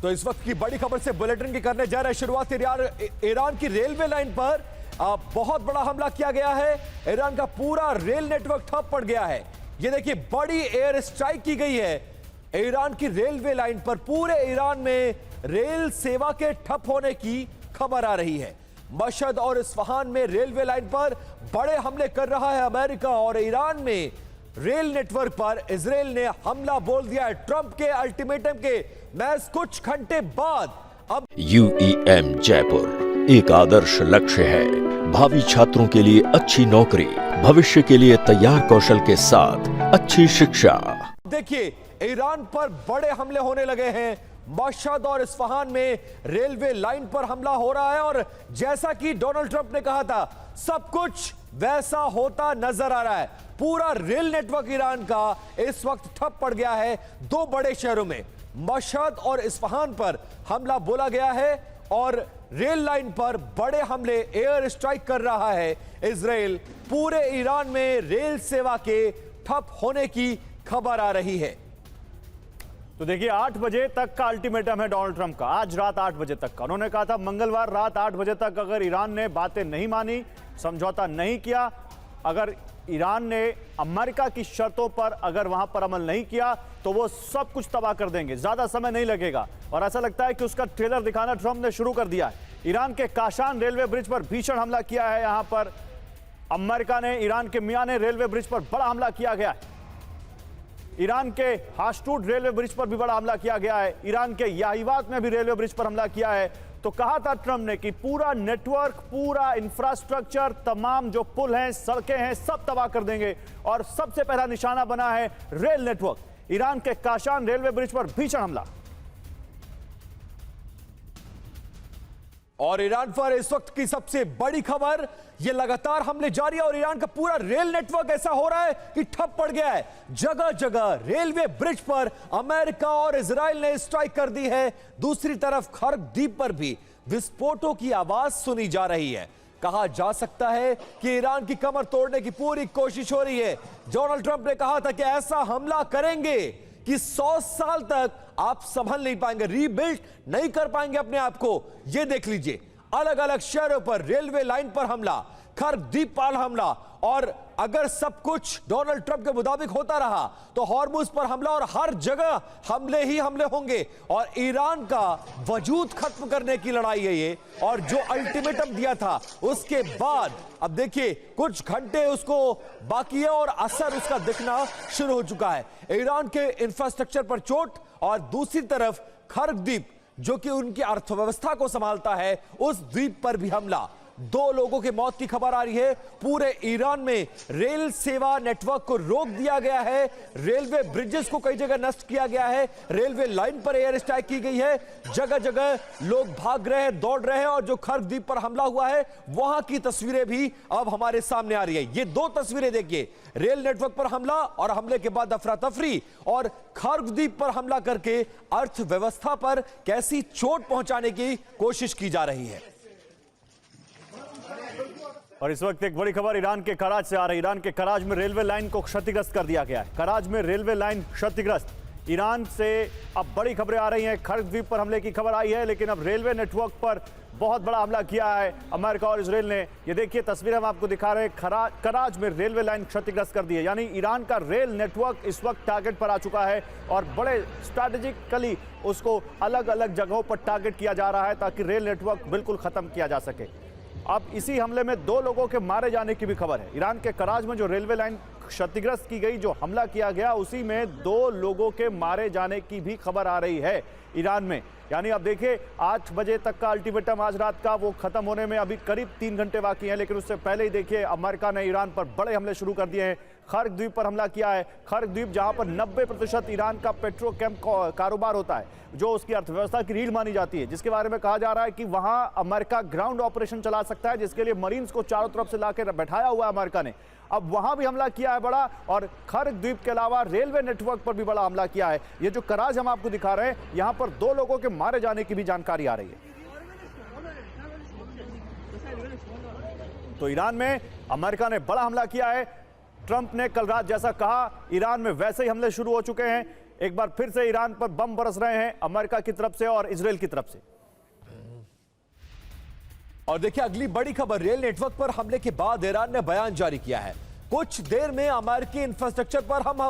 तो इस वक्त की बड़ी खबर से बुलेटिन की करने जा रहे हैं शुरुआत। ईरान की रेलवे लाइन पर बहुत बड़ा हमला किया गया है। ईरान का पूरा रेल नेटवर्क ठप पड़ गया है। ये देखिए, बड़ी एयर स्ट्राइक की गई है ईरान की रेलवे लाइन पर। पूरे ईरान में रेल सेवा के ठप होने की खबर आ रही है। मशहद और इस्फहान में रेलवे लाइन पर बड़े हमले कर रहा है अमेरिका, और ईरान में रेल नेटवर्क पर इजराइल ने हमला बोल दिया है ट्रंप के अल्टीमेटम के महज कुछ घंटे बाद। अब UEM जयपुर एक आदर्श लक्ष्य है। भावी छात्रों के लिए अच्छी नौकरी, भविष्य के लिए तैयार कौशल के साथ अच्छी शिक्षा। देखिए, ईरान पर बड़े हमले होने लगे हैं। मशहद और इस्फहान में रेलवे लाइन पर हमला हो रहा है, और जैसा कि डोनाल्ड ट्रंप ने कहा था, सब कुछ वैसा होता नजर आ रहा है। पूरा रेल नेटवर्क ईरान का इस वक्त ठप पड़ गया है। दो बड़े शहरों में मशहद और इस्फहान पर हमला बोला गया है, और रेल लाइन पर बड़े हमले, एयर स्ट्राइक कर रहा है इजराइल। पूरे ईरान में रेल सेवा के ठप होने की खबर आ रही है। तो देखिए, 8 बजे तक का अल्टीमेटम है डोनाल्ड ट्रंप का। आज रात 8 बजे तक का उन्होंने कहा था, मंगलवार रात 8 बजे तक अगर ईरान ने बातें नहीं मानी, समझौता नहीं किया, अगर ईरान ने अमेरिका की शर्तों पर अगर वहां पर अमल नहीं किया, तो वो सब कुछ तबाह कर देंगे। ज्यादा समय नहीं लगेगा, और ऐसा लगता है कि उसका ट्रेलर दिखाना ट्रंप ने शुरू कर दिया है। ईरान के काशान रेलवे ब्रिज पर भीषण हमला किया है। यहां पर अमेरिका ने, ईरान के मियाने रेलवे ब्रिज पर बड़ा हमला किया गया है। ईरान के हास्टूड रेलवे ब्रिज पर भी बड़ा हमला किया गया है। ईरान के याहिवात में भी रेलवे ब्रिज पर हमला किया है। तो कहा था ट्रंप ने कि पूरा नेटवर्क, पूरा इंफ्रास्ट्रक्चर, तमाम जो पुल हैं, सड़कें हैं, सब तबाह कर देंगे। और सबसे पहला निशाना बना है रेल नेटवर्क। ईरान के काशान रेलवे ब्रिज पर भीषण हमला। और ईरान पर इस वक्त की सबसे बड़ी खबर, ये लगातार हमले जारी है, और ईरान का पूरा रेल नेटवर्क ऐसा हो रहा है कि ठप पड़ गया है। जगह जगह रेलवे ब्रिज पर अमेरिका और इजराइल ने स्ट्राइक कर दी है। दूसरी तरफ खर्ग द्वीप पर भी विस्फोटों की आवाज सुनी जा रही है। कहा जा सकता है कि ईरान की कमर तोड़ने की पूरी कोशिश हो रही है। डोनाल्ड ट्रंप ने कहा था कि ऐसा हमला करेंगे कि 100 साल तक आप संभल नहीं पाएंगे, रीबिल्ड नहीं कर पाएंगे अपने आप को। यह देख लीजिए, अलग अलग शहरों पर रेलवे लाइन पर हमला, खर्ग द्वीप पर हमला, और अगर सब कुछ डोनाल्ड ट्रंप के मुताबिक होता रहा तो हॉर्मुज पर हमला, और हर जगह हमले ही हमले होंगे। और ईरान का वजूद खत्म करने की लड़ाई है ये, और जो अल्टीमेटम दिया था उसके बाद अब देखिए कुछ घंटे उसको बाकी है, और असर उसका दिखना शुरू हो चुका है। ईरान के इंफ्रास्ट्रक्चर पर चोट, और दूसरी तरफ खर्ग द्वीप जो कि उनकी अर्थव्यवस्था को संभालता है, उस द्वीप पर भी हमला। 2 लोगों की मौत की खबर आ रही है। पूरे ईरान में रेल सेवा नेटवर्क को रोक दिया गया है। रेलवे ब्रिजेस को कई जगह नष्ट किया गया है। रेलवे लाइन पर एयर स्ट्राइक की गई है। जगह जगह लोग भाग रहे हैं, दौड़ रहे हैं, और जो खर्ग द्वीप पर हमला हुआ है वहां की तस्वीरें भी अब हमारे सामने आ रही है। ये 2 तस्वीरें देखिए, रेल नेटवर्क पर हमला, और हमले के बाद अफरा तफरी, और खर्ग द्वीप पर हमला करके अर्थव्यवस्था पर कैसी चोट पहुंचाने की कोशिश की जा रही है। और इस वक्त एक बड़ी खबर ईरान के कराज से आ रही है। ईरान के कराज में रेलवे लाइन को क्षतिग्रस्त कर दिया गया है। कराज में रेलवे लाइन क्षतिग्रस्त। ईरान से अब बड़ी खबरें आ रही हैं। खर्ग द्वीप पर हमले की खबर आई है, लेकिन अब रेलवे नेटवर्क पर बहुत बड़ा हमला किया है अमेरिका और इजराइल ने। ये देखिए, तस्वीरें हम आपको दिखा रहे हैं। कराज में रेलवे लाइन क्षतिग्रस्त कर दी है, यानी ईरान का रेल नेटवर्क इस वक्त टारगेट पर आ चुका है, और बड़े स्ट्रैटेजिकली उसको अलग अलग जगहों पर टारगेट किया जा रहा है ताकि रेल नेटवर्क बिल्कुल खत्म किया जा सके। अब इसी हमले में 2 लोगों के मारे जाने की भी खबर है। ईरान के कराज में जो रेलवे लाइन क्षतिग्रस्त की गई, जो हमला किया गया, उसी में 2 लोगों के मारे जाने की भी खबर आ रही है ईरान में। यानी अब देखिए, 8 बजे तक का अल्टीमेटम आज रात का, वो खत्म होने में अभी करीब 3 घंटे बाकी हैं, लेकिन उससे पहले ही देखिए अमेरिका ने ईरान पर बड़े हमले शुरू कर दिए हैं। खर्ग द्वीप पर हमला किया है। खर्ग द्वीप जहां पर 90% ईरान का पेट्रोकेम कारोबार होता है, जो उसकी अर्थव्यवस्था की रीढ़ मानी जाती है, जिसके बारे में कहा जा रहा है कि वहां अमेरिका ग्राउंड ऑपरेशन चला सकता है, जिसके लिए मरीन्स को चारों तरफ से लाकर बैठाया हुआ है अमेरिका ने। अब वहां भी हमला किया है बड़ा, और खर्ग द्वीप के अलावा रेलवे नेटवर्क पर भी बड़ा हमला किया है। ये जो कराज हम आपको दिखा रहे हैं, यहां पर 2 लोगों के मारे जाने की भी जानकारी आ रही है। तो ईरान में अमेरिका ने बड़ा हमला किया है। ट्रंप ने कल रात जैसा कहा, ईरान में वैसे ही हमले शुरू हो चुके हैं। एक बार फिर से ईरान पर बम बरस रहे हैं अमेरिका की तरफ से और इजराइल की तरफ से। और देखिए अगली बड़ी खबर, रेल नेटवर्क पर हमले के बाद ईरान ने बयान जारी किया है, कुछ देर में अमेरिकी इंफ्रास्ट्रक्चर पर हम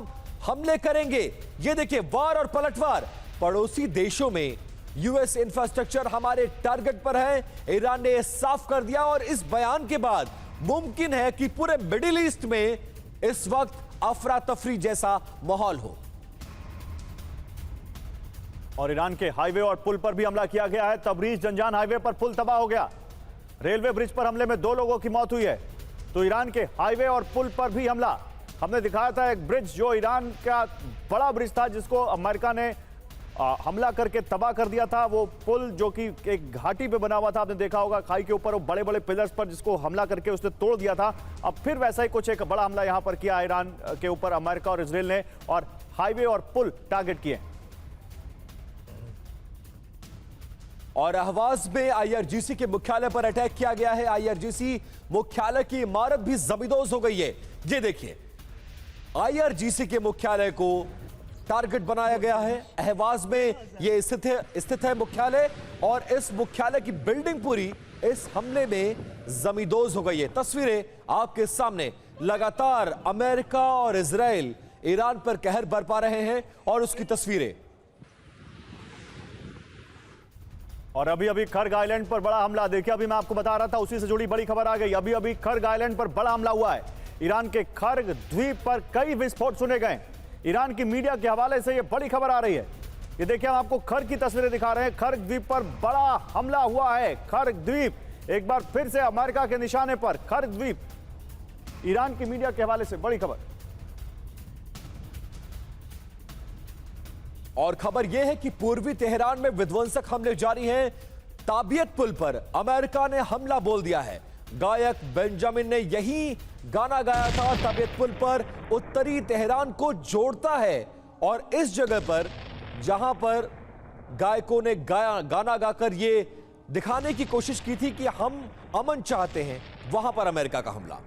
हमले करेंगे। ये देखिए वार और पलटवार, पड़ोसी देशों में यूएस इंफ्रास्ट्रक्चर हमारे टारगेट पर है, ईरान ने यह साफ कर दिया। और इस बयान के बाद मुमकिन है कि पूरे मिडिल ईस्ट में इस वक्त अफरा तफरी जैसा माहौल हो। और ईरान के हाईवे और पुल पर भी हमला किया गया है। तबरीज जंजान हाईवे पर पुल तबाह हो गया। रेलवे ब्रिज पर हमले में 2 लोगों की मौत हुई है। तो ईरान के हाईवे और पुल पर भी हमला। हमने दिखाया था एक ब्रिज जो ईरान का बड़ा ब्रिज था जिसको अमेरिका ने हमला करके तबाह कर दिया था। वो पुल जो कि एक घाटी पे बना हुआ था, आपने देखा होगा खाई के ऊपर, वो बड़े बड़े पिलर्स पर, जिसको हमला करके उसने तोड़ दिया था। अब फिर वैसा ही कुछ एक बड़ा हमला यहां पर किया ईरान के ऊपर अमेरिका और इजराइल ने, और हाईवे और पुल टारगेट किए। और अहवाज में आईआरजीसी के मुख्यालय पर अटैक किया गया है। आईआरजीसी मुख्यालय की इमारत भी जमींदोज हो गई है। ये देखिए आईआरजीसी के मुख्यालय को टारगेट बनाया गया है। अहवाज में यह स्थित है मुख्यालय, और इस मुख्यालय की बिल्डिंग पूरी इस हमले में जमींदोज हो गई है। तस्वीरें आपके सामने। लगातार अमेरिका और इजराइल ईरान पर कहर बरपा रहे हैं और उसकी तस्वीरें। और अभी अभी खर्ग आइलैंड पर बड़ा हमला, देखिए अभी मैं आपको बता रहा था, उसी से जुड़ी बड़ी खबर आ गई। अभी अभी खर्ग आइलैंड पर बड़ा हमला हुआ है। ईरान के खर्ग द्वीप पर कई विस्फोट सुने गए। ईरान की मीडिया के हवाले से यह बड़ी खबर आ रही है। ये देखिए हम आपको खर्ग की तस्वीरें दिखा रहे हैं। खर्ग द्वीप पर बड़ा हमला हुआ है। खर्ग द्वीप एक बार फिर से अमेरिका के निशाने पर। खर्ग द्वीप, ईरान की मीडिया के हवाले से बड़ी खबर। और खबर यह है कि पूर्वी तेहरान में विध्वंसक हमले जारी हैं। ताबियत पुल पर अमेरिका ने हमला बोल दिया है। गायक बेंजामिन ने यही गाना गाया था। ताबियत पुल पर उत्तरी तेहरान को जोड़ता है, और इस जगह पर जहां पर गायकों ने गाना गाकर ये दिखाने की कोशिश की थी कि हम अमन चाहते हैं, वहां पर अमेरिका का हमला।